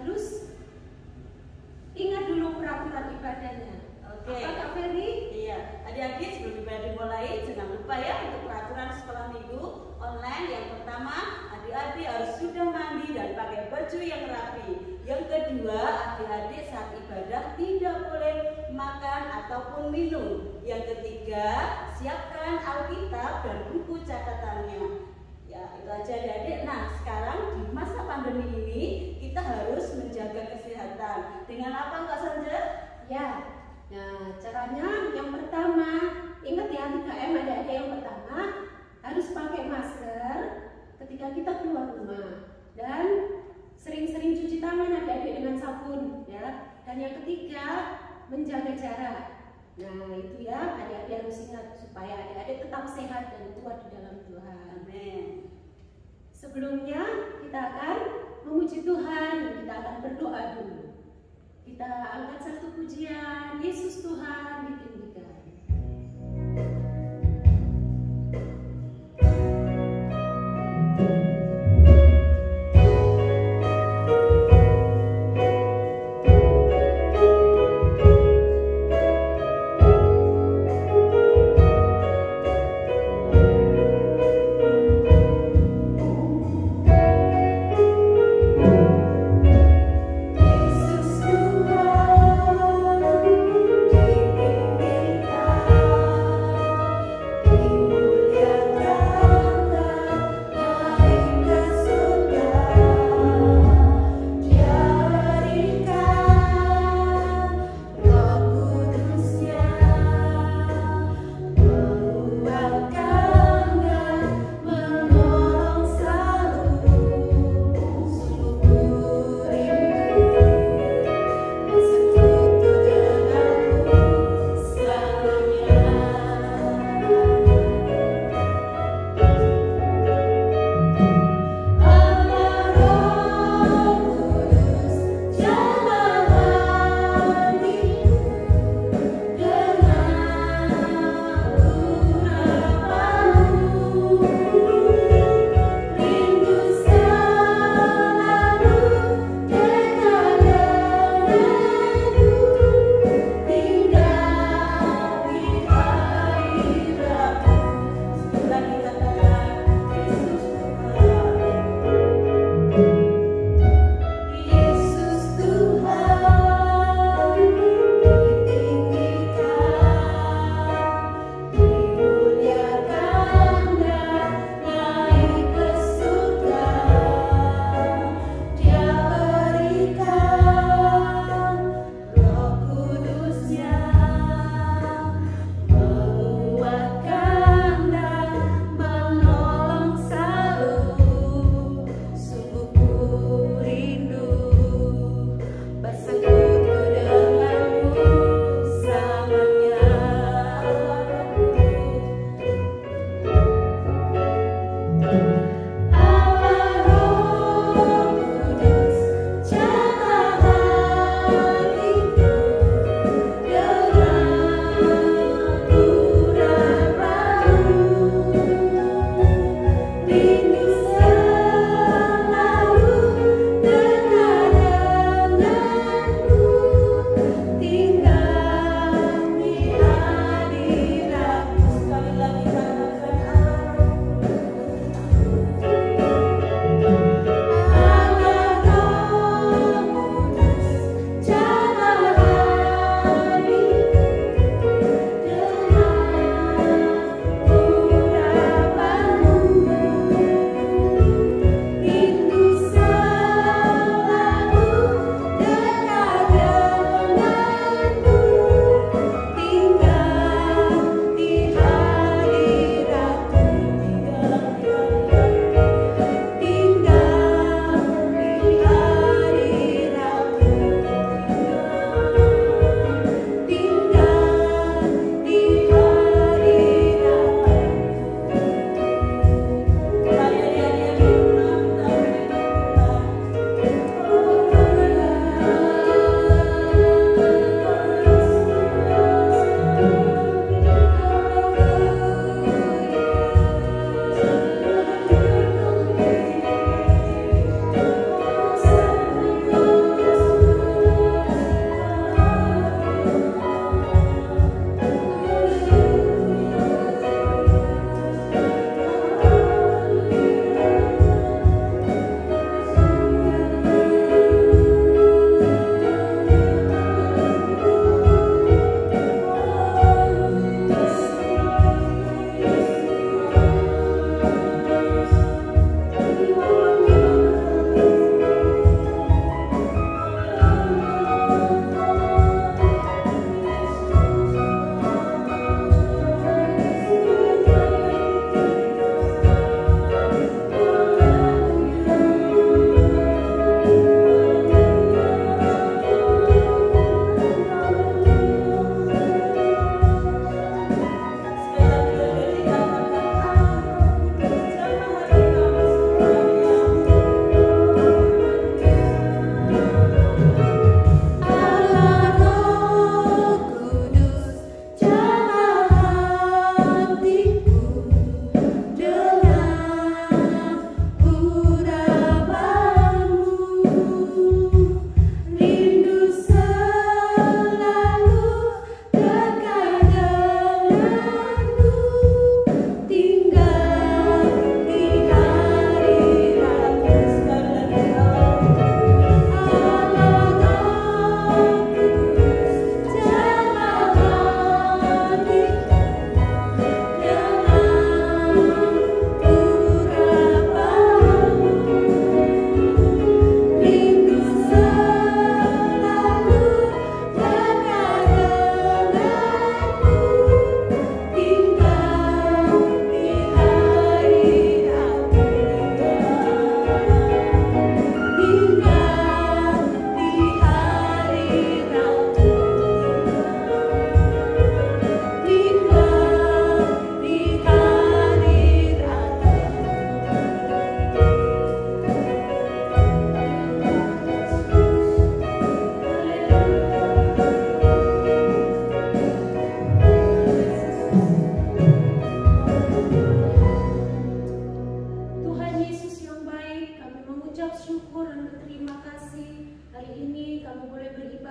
harus ingat dulu peraturan ibadahnya. Oke. Apa Kak Ferry? Iya, adik-adik sebelum ibadah dimulai jangan lupa ya untuk peraturan sekolah minggu online. Yang pertama, adik-adik harus sudah mandi dan pakai baju yang rapi. Yang kedua, adik-adik saat ibadah tidak boleh makan ataupun minum. Yang ketiga, siapkan Alkitab dan buku catatannya. Ya, itu aja adik-adik. Nah, sekarang di masa pandemi ini kita harus menjaga kesehatan. Dengan apa Kak Sanja? Ya. Nah, caranya yang pertama, ingat ya 3M adik-adik. Yang pertama, harus pakai masker ketika kita keluar rumah dan sering-sering cuci tangan adik-adik dengan sabun ya. Dan yang ketiga, menjaga jarak. Nah, itu ya adik-adik harus ingat supaya adik-adik tetap sehat dan kuat di dalam Tuhan. Amin. Sebelumnya kita akan memuji Tuhan dan kita akan berdoa dulu. Kita angkat satu pujian, Yesus Tuhan ditinggikan. Yesus Tuhan ditinggikan.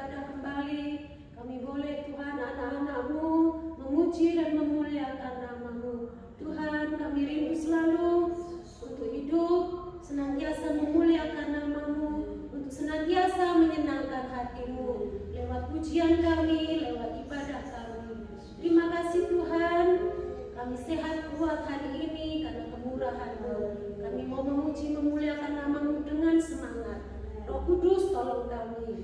beribadah kembali. Kami boleh Tuhan anak-anak-Mu memuji dan memuliakan nama-Mu. Tuhan, kami rindu selalu untuk hidup senantiasa memuliakan nama-Mu, untuk senantiasa menyenangkan hati-Mu lewat pujian kami, lewat ibadah kami. Terima kasih Tuhan, kami sehat kuat hari ini karena kemurahan-Mu. Kami mau memuji memuliakan nama-Mu dengan semangat. Roh Kudus tolong kami,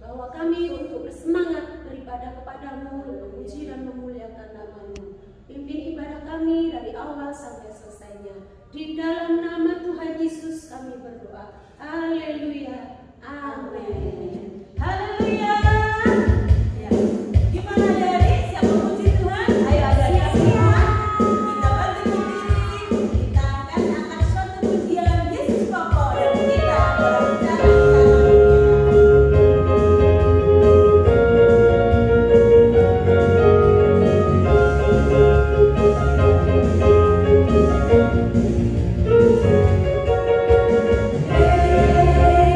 bahwa kami untuk bersemangat beribadah kepadamu, memuji dan memuliakan nama-Mu. Pimpin ibadah kami dari awal sampai selesainya. Di dalam nama Tuhan Yesus kami berdoa. Haleluya. Amin. Haleluya. Ya. Gimana dari siapa puji Tuhan? Ayo adik-adik semua. Kita bangkit berdiri. Kita akan angkat suatu pujian Yesus pokok dan kita berbicara. Hey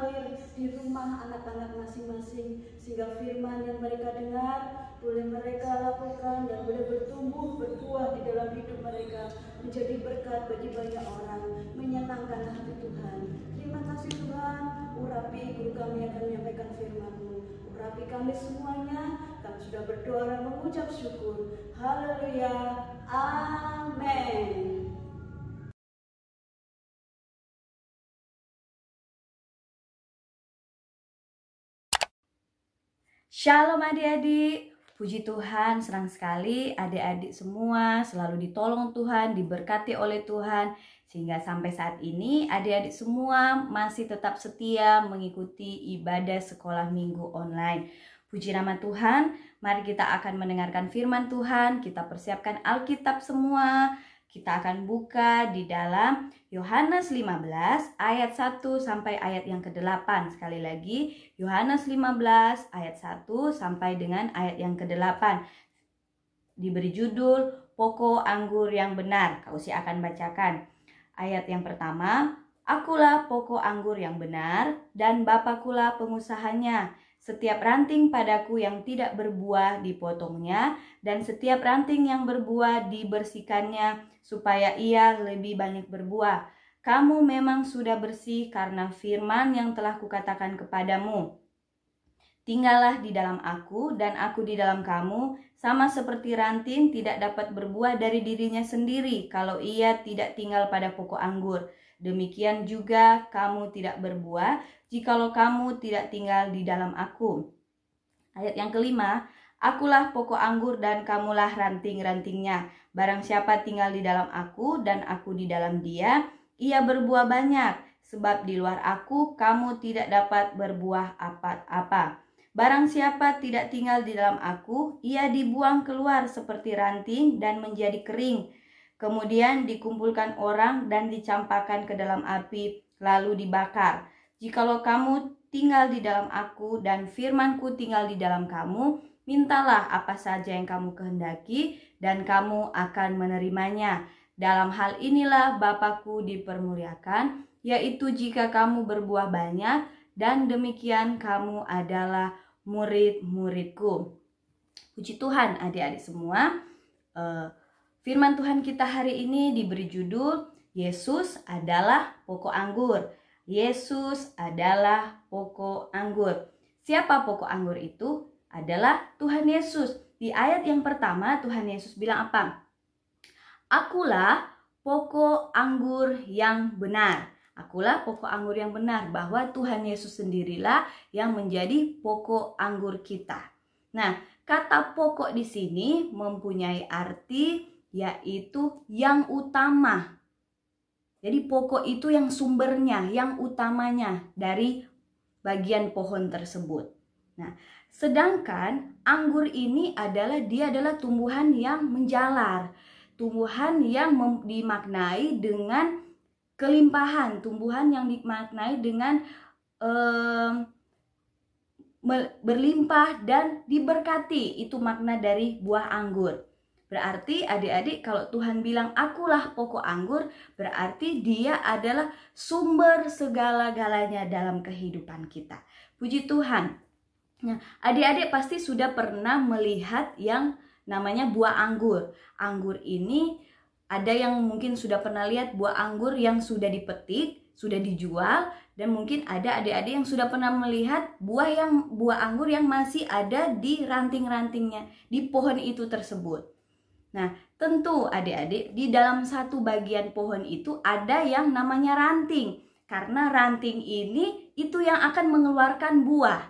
mengalir di rumah anak-anak masing-masing, sehingga firman yang mereka dengar boleh mereka lakukan dan boleh bertumbuh berbuah di dalam hidup mereka, menjadi berkat bagi banyak orang, menyenangkan hati Tuhan. Terima kasih Tuhan. Urapi guru kami akan menyampaikan firman-Mu. Urapi kami semuanya. Kami sudah berdoa dan mengucap syukur. Haleluya. Amin. Shalom adik-adik, puji Tuhan, senang sekali adik-adik semua selalu ditolong Tuhan, diberkati oleh Tuhan. Sehingga sampai saat ini adik-adik semua masih tetap setia mengikuti ibadah sekolah minggu online. Puji nama Tuhan, mari kita akan mendengarkan firman Tuhan, kita persiapkan Alkitab semua. Kita akan buka di dalam Yohanes 15 ayat 1 sampai ayat yang ke-8. Sekali lagi, Yohanes 15 ayat 1 sampai dengan ayat yang ke-8. Diberi judul Pokok Anggur yang Benar. Kak Usi akan bacakan. Ayat yang pertama, Akulah pokok anggur yang benar dan Bapakulah pengusahanya. Setiap ranting padaku yang tidak berbuah dipotongnya, dan setiap ranting yang berbuah dibersihkannya, supaya ia lebih banyak berbuah. Kamu memang sudah bersih karena firman yang telah kukatakan kepadamu. Tinggallah di dalam aku dan aku di dalam kamu, sama seperti ranting tidak dapat berbuah dari dirinya sendiri kalau ia tidak tinggal pada pokok anggur. Demikian juga kamu tidak berbuah jikalau kamu tidak tinggal di dalam aku. Ayat yang kelima, Akulah pokok anggur dan kamulah ranting-rantingnya. Barang siapa tinggal di dalam aku dan aku di dalam dia, ia berbuah banyak. Sebab di luar aku kamu tidak dapat berbuah apa-apa. Barang siapa tidak tinggal di dalam aku, ia dibuang keluar seperti ranting dan menjadi kering. Kemudian dikumpulkan orang dan dicampakkan ke dalam api, lalu dibakar. Jikalau kamu tinggal di dalam aku dan firmanku tinggal di dalam kamu, mintalah apa saja yang kamu kehendaki dan kamu akan menerimanya. Dalam hal inilah Bapakku dipermuliakan, yaitu jika kamu berbuah banyak, dan demikian kamu adalah murid-muridku. Puji Tuhan adik-adik semua. Firman Tuhan kita hari ini diberi judul Yesus adalah pokok anggur. Yesus adalah pokok anggur. Siapa pokok anggur itu? Adalah Tuhan Yesus. Di ayat yang pertama Tuhan Yesus bilang apa? Akulah pokok anggur yang benar. Akulah pokok anggur yang benar, bahwa Tuhan Yesus sendirilah yang menjadi pokok anggur kita. Nah, kata pokok di sini mempunyai arti yaitu yang utama. Jadi pokok itu yang sumbernya, yang utamanya dari bagian pohon tersebut. Nah, sedangkan anggur ini dia adalah tumbuhan yang menjalar, tumbuhan yang dimaknai dengan kelimpahan, tumbuhan yang dimaknai dengan berlimpah dan diberkati. Itu makna dari buah anggur. Berarti adik-adik, kalau Tuhan bilang akulah pokok anggur, berarti dia adalah sumber segala-galanya dalam kehidupan kita. Puji Tuhan. Nah, adik-adik pasti sudah pernah melihat yang namanya buah anggur. Anggur ini ada yang mungkin sudah pernah lihat buah anggur yang sudah dipetik, sudah dijual, dan mungkin ada adik-adik yang sudah pernah melihat buah anggur yang masih ada di ranting-rantingnya, di pohon itu tersebut. Nah, tentu adik-adik di dalam satu bagian pohon itu ada yang namanya ranting. Karena ranting ini itu yang akan mengeluarkan buah.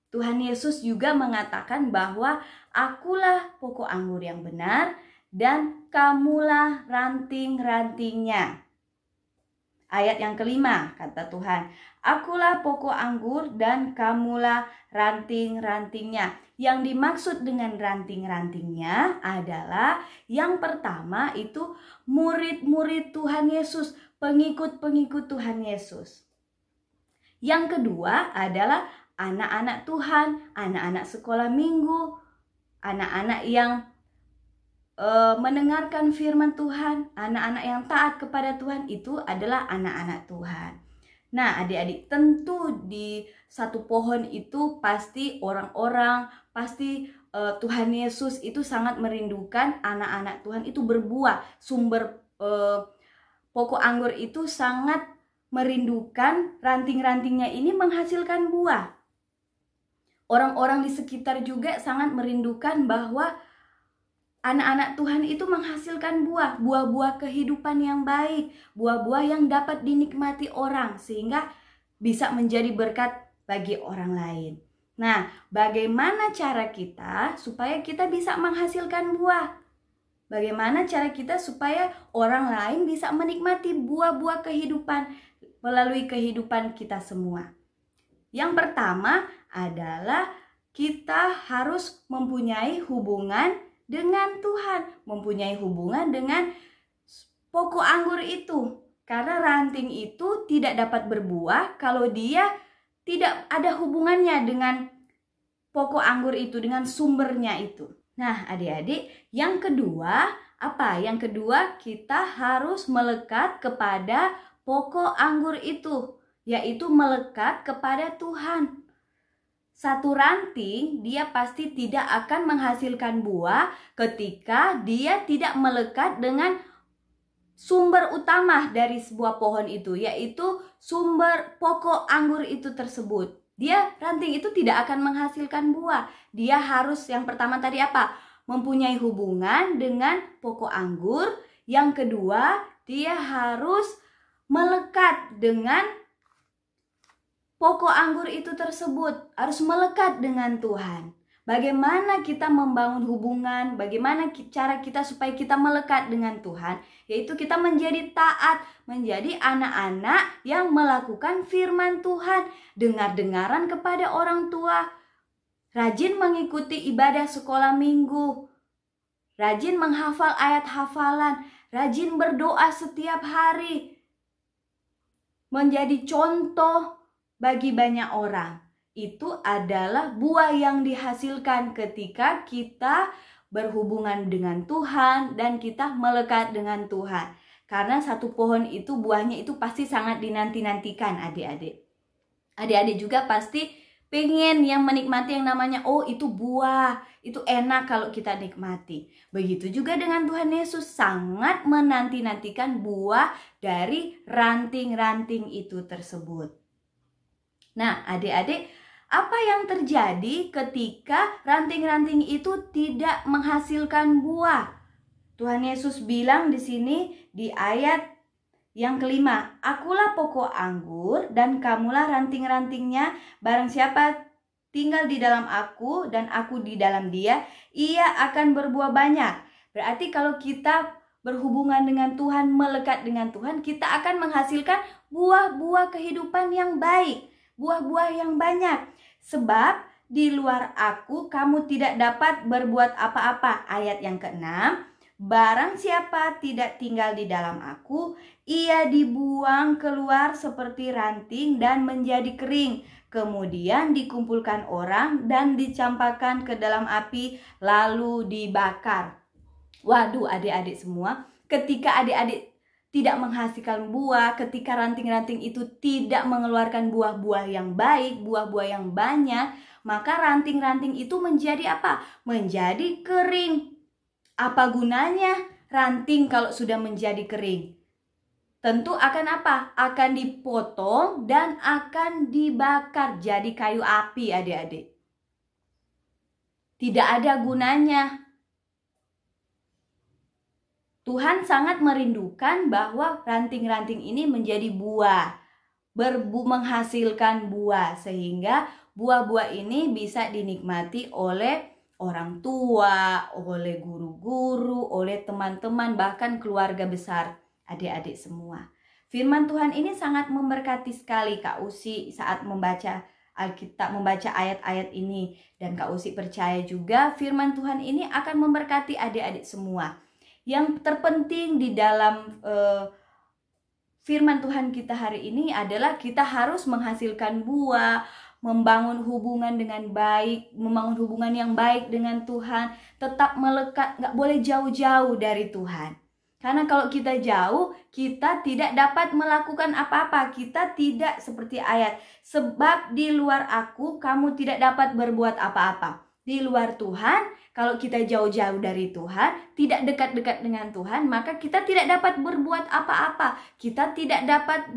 Tuhan Yesus juga mengatakan bahwa akulah pokok anggur yang benar dan kamulah ranting-rantingnya. Ayat yang kelima kata Tuhan, akulah pokok anggur dan kamulah ranting-rantingnya. Yang dimaksud dengan ranting-rantingnya adalah yang pertama itu murid-murid Tuhan Yesus, pengikut-pengikut Tuhan Yesus. Yang kedua adalah anak-anak Tuhan, anak-anak sekolah minggu, anak-anak yang mendengarkan firman Tuhan, anak-anak yang taat kepada Tuhan, itu adalah anak-anak Tuhan. Nah, adik-adik, tentu di satu pohon itu pasti orang-orang, pasti Tuhan Yesus itu sangat merindukan anak-anak Tuhan itu berbuah. Sumber pokok anggur itu sangat merindukan ranting-rantingnya ini menghasilkan buah. Orang-orang di sekitar juga sangat merindukan bahwa anak-anak Tuhan itu menghasilkan buah, buah-buah kehidupan yang baik, buah-buah yang dapat dinikmati orang sehingga bisa menjadi berkat bagi orang lain. Nah, bagaimana cara kita supaya kita bisa menghasilkan buah? Bagaimana cara kita supaya orang lain bisa menikmati buah-buah kehidupan melalui kehidupan kita semua? Yang pertama adalah kita harus mempunyai hubungan dengan Tuhan, mempunyai hubungan dengan pokok anggur itu. Karena ranting itu tidak dapat berbuah kalau dia tidak ada hubungannya dengan pokok anggur itu, dengan sumbernya itu. Nah, adik-adik, yang kedua apa? Yang kedua, kita harus melekat kepada pokok anggur itu, yaitu melekat kepada Tuhan. Satu ranting dia pasti tidak akan menghasilkan buah ketika dia tidak melekat dengan sumber utama dari sebuah pohon itu, yaitu sumber pokok anggur itu tersebut. Ranting itu tidak akan menghasilkan buah. Dia harus yang pertama tadi apa? Mempunyai hubungan dengan pokok anggur. Yang kedua, dia harus melekat dengan pokok anggur itu tersebut, harus melekat dengan Tuhan. Bagaimana kita membangun hubungan, bagaimana cara kita supaya kita melekat dengan Tuhan, yaitu kita menjadi taat, menjadi anak-anak yang melakukan firman Tuhan, dengar-dengaran kepada orang tua, rajin mengikuti ibadah sekolah minggu, rajin menghafal ayat hafalan, rajin berdoa setiap hari, menjadi contoh bagi banyak orang. Itu adalah buah yang dihasilkan ketika kita berhubungan dengan Tuhan dan kita melekat dengan Tuhan. Karena satu pohon itu buahnya itu pasti sangat dinanti-nantikan adik-adik. Adik-adik juga pasti pengen yang menikmati yang namanya itu buah, itu enak kalau kita nikmati. Begitu juga dengan Tuhan Yesus, sangat menanti-nantikan buah dari ranting-ranting itu tersebut. Nah, adik-adik, apa yang terjadi ketika ranting-ranting itu tidak menghasilkan buah? Tuhan Yesus bilang di sini di ayat yang kelima, "Akulah pokok anggur dan kamulah ranting-rantingnya. Barang siapa tinggal di dalam aku dan aku di dalam dia, ia akan berbuah banyak." Berarti kalau kita berhubungan dengan Tuhan, melekat dengan Tuhan, kita akan menghasilkan buah-buah kehidupan yang baik, buah-buah yang banyak. Sebab di luar aku kamu tidak dapat berbuat apa-apa. Ayat yang ke-6, barang siapa tidak tinggal di dalam aku, ia dibuang keluar seperti ranting dan menjadi kering. Kemudian dikumpulkan orang dan dicampakkan ke dalam api lalu dibakar. Waduh, adik-adik semua, ketika adik-adik tidak menghasilkan buah, ketika ranting-ranting itu tidak mengeluarkan buah-buah yang baik, buah-buah yang banyak, maka ranting-ranting itu menjadi apa? Menjadi kering. Apa gunanya ranting kalau sudah menjadi kering? Tentu akan apa? Akan dipotong dan akan dibakar jadi kayu api, adik-adik. Tidak ada gunanya. Tuhan sangat merindukan bahwa ranting-ranting ini menjadi buah, menghasilkan buah, sehingga buah-buah ini bisa dinikmati oleh orang tua, oleh guru-guru, oleh teman-teman, bahkan keluarga besar, adik-adik semua. Firman Tuhan ini sangat memberkati sekali Kak Usi saat membaca Alkitab, membaca ayat-ayat ini. Dan Kak Usi percaya juga firman Tuhan ini akan memberkati adik-adik semua. Yang terpenting di dalam firman Tuhan kita hari ini adalah kita harus menghasilkan buah, membangun hubungan dengan baik, membangun hubungan yang baik dengan Tuhan, tetap melekat, nggak boleh jauh-jauh dari Tuhan. Karena kalau kita jauh, kita tidak dapat melakukan apa-apa. Kita tidak seperti ayat, sebab di luar aku kamu tidak dapat berbuat apa-apa. Di luar Tuhan, kalau kita jauh-jauh dari Tuhan, tidak dekat-dekat dengan Tuhan, maka kita tidak dapat berbuat apa-apa. Kita tidak dapat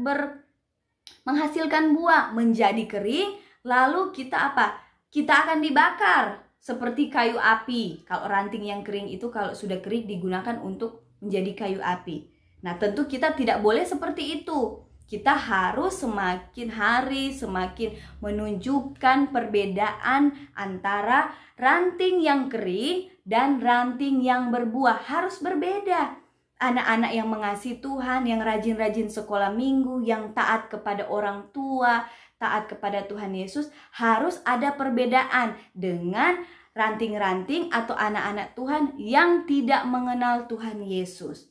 menghasilkan buah, menjadi kering, lalu kita apa? Kita akan dibakar seperti kayu api. Kalau ranting yang kering itu kalau sudah kering digunakan untuk menjadi kayu api. Nah, tentu kita tidak boleh seperti itu. Kita harus semakin hari semakin menunjukkan perbedaan antara ranting yang kering dan ranting yang berbuah. Harus berbeda. Anak-anak yang mengasihi Tuhan, yang rajin-rajin sekolah minggu, yang taat kepada orang tua, taat kepada Tuhan Yesus, harus ada perbedaan dengan ranting-ranting atau anak-anak Tuhan yang tidak mengenal Tuhan Yesus.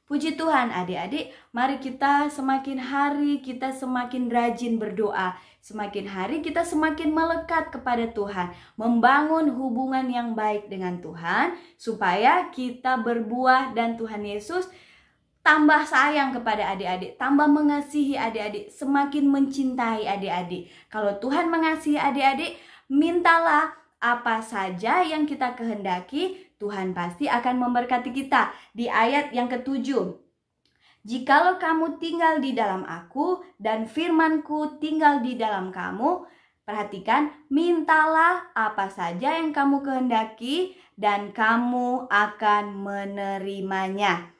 Puji Tuhan adik-adik, mari kita semakin hari kita semakin rajin berdoa. Semakin hari kita semakin melekat kepada Tuhan. Membangun hubungan yang baik dengan Tuhan supaya kita berbuah dan Tuhan Yesus tambah sayang kepada adik-adik, tambah mengasihi adik-adik, semakin mencintai adik-adik. Kalau Tuhan mengasihi adik-adik, mintalah apa saja yang kita kehendaki, Tuhan pasti akan memberkati kita. Di ayat yang ke-7, jikalau kamu tinggal di dalam aku dan firman-Ku tinggal di dalam kamu, perhatikan, mintalah apa saja yang kamu kehendaki dan kamu akan menerimanya.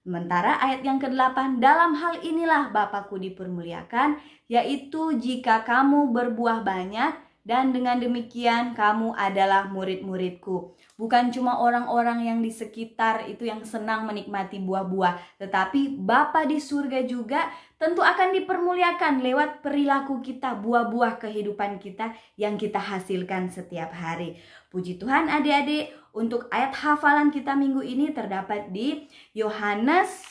Sementara ayat yang ke-8, dalam hal inilah Bapa-Ku dipermuliakan, yaitu jika kamu berbuah banyak, dan dengan demikian kamu adalah murid-murid-Ku. Bukan cuma orang-orang yang di sekitar itu yang senang menikmati buah-buah, tetapi Bapa di surga juga tentu akan dipermuliakan lewat perilaku kita, buah-buah kehidupan kita yang kita hasilkan setiap hari. Puji Tuhan adik-adik, untuk ayat hafalan kita minggu ini terdapat di Yohanes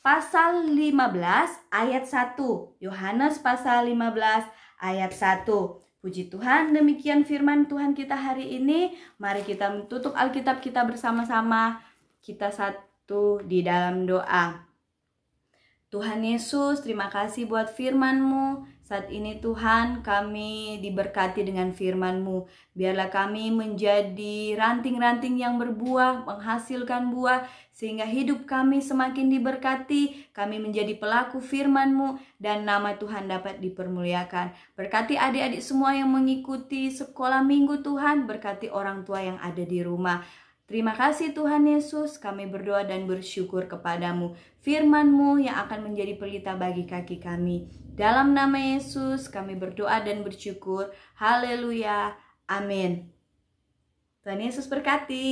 pasal 15 ayat 1. Yohanes pasal 15 ayat 1. Puji Tuhan, demikian firman Tuhan kita hari ini. Mari kita tutup Alkitab kita bersama-sama. Kita satu di dalam doa. Tuhan Yesus, terima kasih buat firman-Mu. Saat ini Tuhan, kami diberkati dengan firman-Mu. Biarlah kami menjadi ranting-ranting yang berbuah, menghasilkan buah, sehingga hidup kami semakin diberkati. Kami menjadi pelaku firman-Mu, dan nama Tuhan dapat dipermuliakan. Berkati adik-adik semua yang mengikuti sekolah minggu Tuhan, berkati orang tua yang ada di rumah. Terima kasih Tuhan Yesus, kami berdoa dan bersyukur kepadamu. Firman-Mu yang akan menjadi pelita bagi kaki kami. Dalam nama Yesus kami berdoa dan bersyukur. Haleluya. Amin. Tuhan Yesus berkati.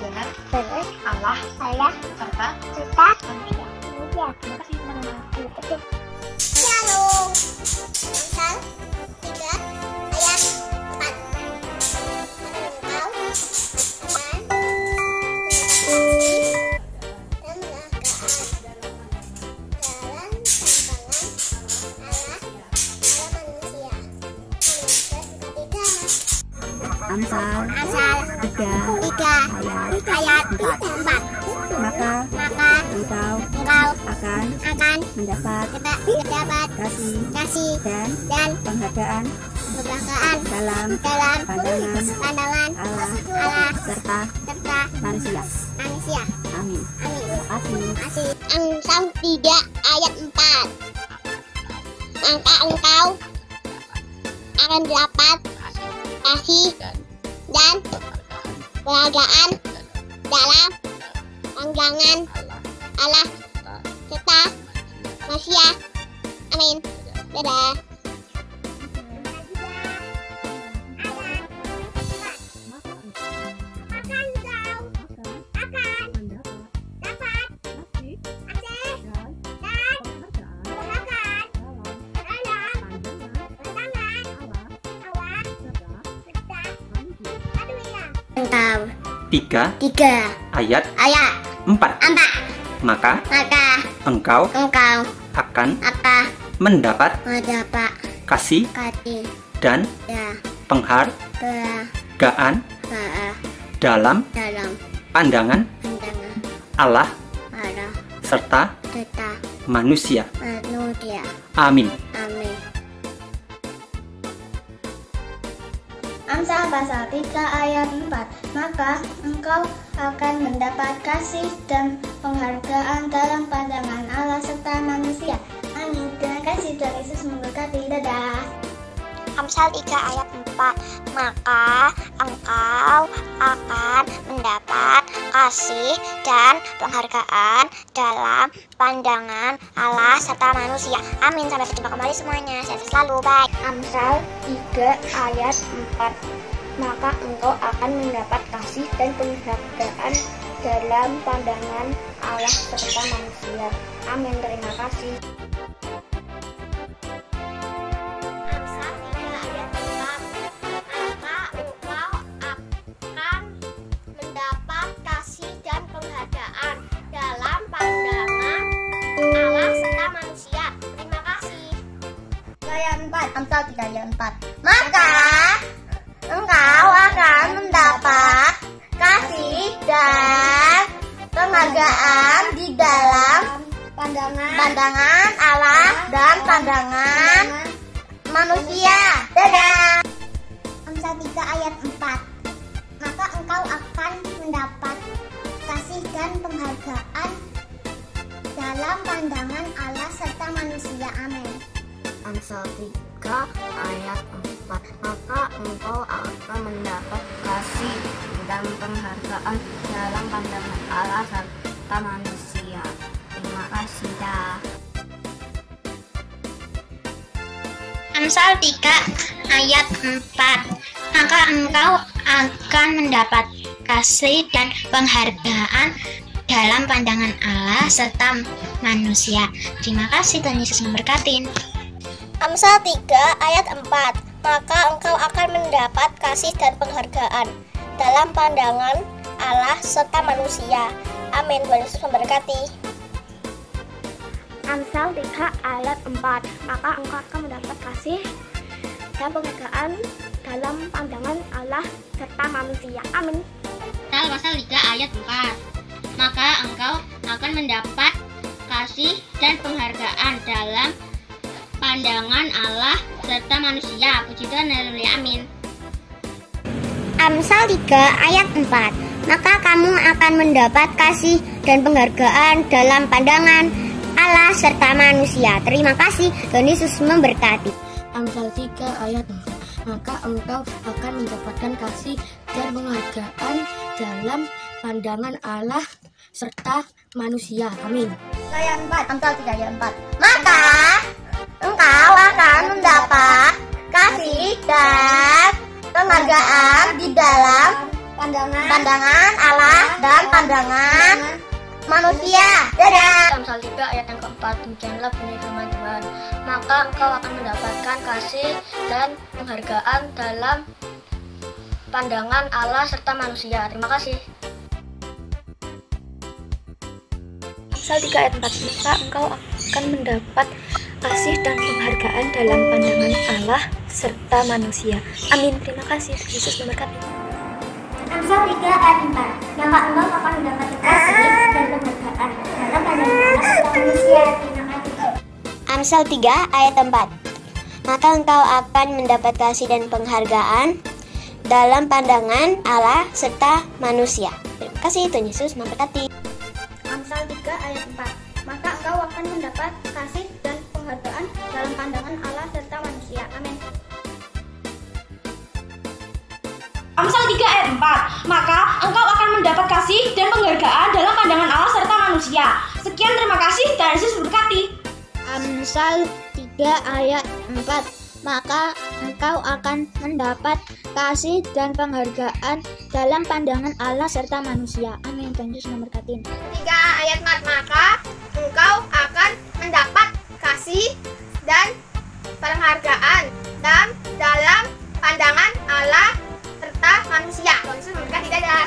pandangan Allah serta manusia. Terima kasih teman-teman. Shalom. Amsal 3 ayat 4. Amsal 3 ayat 4. Maka engkau akan mendapat kasih dan penghargaan dalam pandangan Allah serta manusia. Amin. Terima kasih. Amsal 3 ayat 4. Maka engkau akan dapat kasih dan penghargaan dalam pandangan Allah serta manusia. Amin. Dadah. Engkau 3 ayat 4. Maka engkau akan mendapat kasih dan penghargaan dalam pandangan Allah serta manusia. Amin. Amsal pasal 3 ayat 4. Maka engkau akan mendapat kasih dan penghargaan dalam pandangan Allah serta manusia. Amin. Terima kasih, Tuhan Yesus memberkati. Dadah. Amsal 3 ayat 4. Maka engkau akan mendapat kasih dan penghargaan dalam pandangan Allah serta manusia. Amin. Sampai berjumpa kembali semuanya. Sehat selalu. Bye. Amsal 3 ayat 4. Maka engkau akan mendapat kasih dan penghargaan dalam pandangan Allah serta manusia. Amin. Terima kasih. Amsal 3 ayat 4. Maka engkau akan mendapat kasih dan penghargaan dalam pandangan Allah serta manusia. Terima kasih. Ayat 4. Amsal 3 ayat 4. Maka engkau akan mendapat kasih dan penghargaan di dalam pandangan Allah dan pandangan manusia. Dadah. Amsal 3 ayat 4. Maka engkau akan mendapat kasih dan penghargaan dalam pandangan Allah serta manusia. Amin. Amsal 3 ayat 4. Maka engkau akan mendapat kasih dan penghargaan dalam pandangan Allah serta manusia. Terima kasih. Dah. Amsal 3 ayat 4. Maka engkau akan mendapat kasih dan penghargaan dalam pandangan Allah serta manusia. Terima kasih, Tuhan Yesus memberkati. Amsal 3 ayat 4. Maka engkau akan mendapat kasih dan penghargaan dalam pandangan Allah serta manusia. Amin. Tuhan Yesus memberkati. Amsal 3 ayat 4. Maka engkau akan mendapat kasih dan penghargaan dalam pandangan Allah serta manusia. Amin. Pasal 3 ayat 4. Maka engkau akan mendapat kasih dan penghargaan dalam pandangan Allah serta manusia. Puji Tuhan, haleluya, amin. Amsal 3 ayat 4. Maka kamu akan mendapat kasih dan penghargaan dalam pandangan Allah serta manusia. Terima kasih, Tuhan Yesus memberkati. Amsal 3 ayat 4. Maka engkau akan mendapatkan kasih dan penghargaan dalam pandangan Allah serta manusia. Amin. Ayat 4. Amsal 3 ayat 4. Maka engkau akan mendapat kasih dan penghargaan di dalam pandangan Allah pandangan manusia. Dadah. Amsal 3 ayat yang keempat, demikianlah bunyi firman Tuhan. Maka engkau akan mendapatkan kasih dan penghargaan dalam pandangan Allah serta manusia. Terima kasih. Amsal 3 ayat 4, maka engkau akan mendapat kasih dan penghargaan dalam pandangan Allah serta manusia. Amin. Terima kasih. Yesus memberkati. Amsal 3 ayat 4, maka engkau akan mendapat kasih dan penghargaan dalam pandangan Allah serta manusia. Terima kasih. Amsal 3 ayat 4, maka engkau akan mendapat kasih dan penghargaan dalam pandangan Allah serta manusia. Terima kasih. Tuhan Yesus memberkati. Amsal 3 ayat 4, maka engkau akan mendapat kasih dan penghargaan dalam pandangan Allah serta manusia. Amin. Amsal 3 ayat 4, maka engkau akan mendapat kasih dan penghargaan dalam pandangan Allah serta manusia. Sekian, terima kasih, Tuhan Yesus berkati. Amsal 3 ayat 4, maka engkau akan mendapat kasih dan penghargaan dalam pandangan Allah serta manusia. Amin. Tuhan Yesus memberkati. 3 ayat 4, maka engkau akan mendapat kasih dan penghargaan dalam pandangan Allah serta manusia. Tuhan Yesus memberkati. Dadah.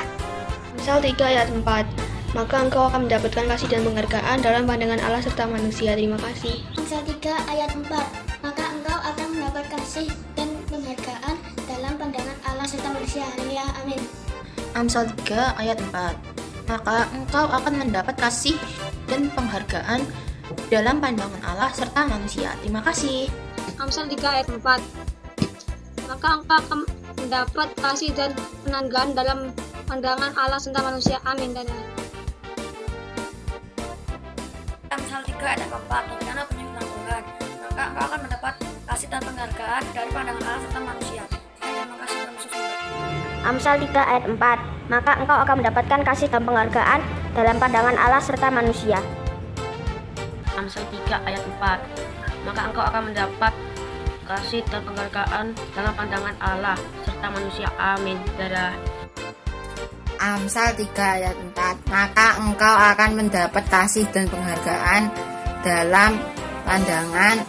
Amsal 3 ayat 4, maka engkau akan mendapatkan kasih dan penghargaan dalam pandangan Allah serta manusia. Terima kasih. Amsal 3 ayat 4, maka engkau akan mendapat kasih dan penghargaan dalam pandangan Allah serta manusia. Haleluya. Amin. Amsal 3 ayat 4, maka engkau akan mendapat kasih dan penghargaan dalam pandangan Allah serta manusia. Terima kasih. Amsal 3 ayat 4, maka engkau akan mendapat kasih dan penghargaan dalam pandangan Allah serta manusia. Amin. Dan Amsal 3 ayat 4, demikianlah bunyi firman Tuhan. Maka engkau akan mendapat kasih dan penghargaan dari pandangan Allah serta manusia. Terima kasih, Tuhan Yesus memberkati. Amsal 3 ayat 4, maka engkau akan mendapatkan kasih dan penghargaan dalam pandangan Allah serta manusia. Amsal 3 ayat 4, maka engkau akan mendapat kasih dan penghargaan dalam pandangan Allah serta manusia. Amin. Dadah. Amsal 3 ayat 4, maka engkau akan mendapat kasih dan penghargaan dalam pandangan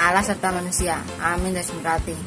Allah serta manusia. Amin. Dan berkati.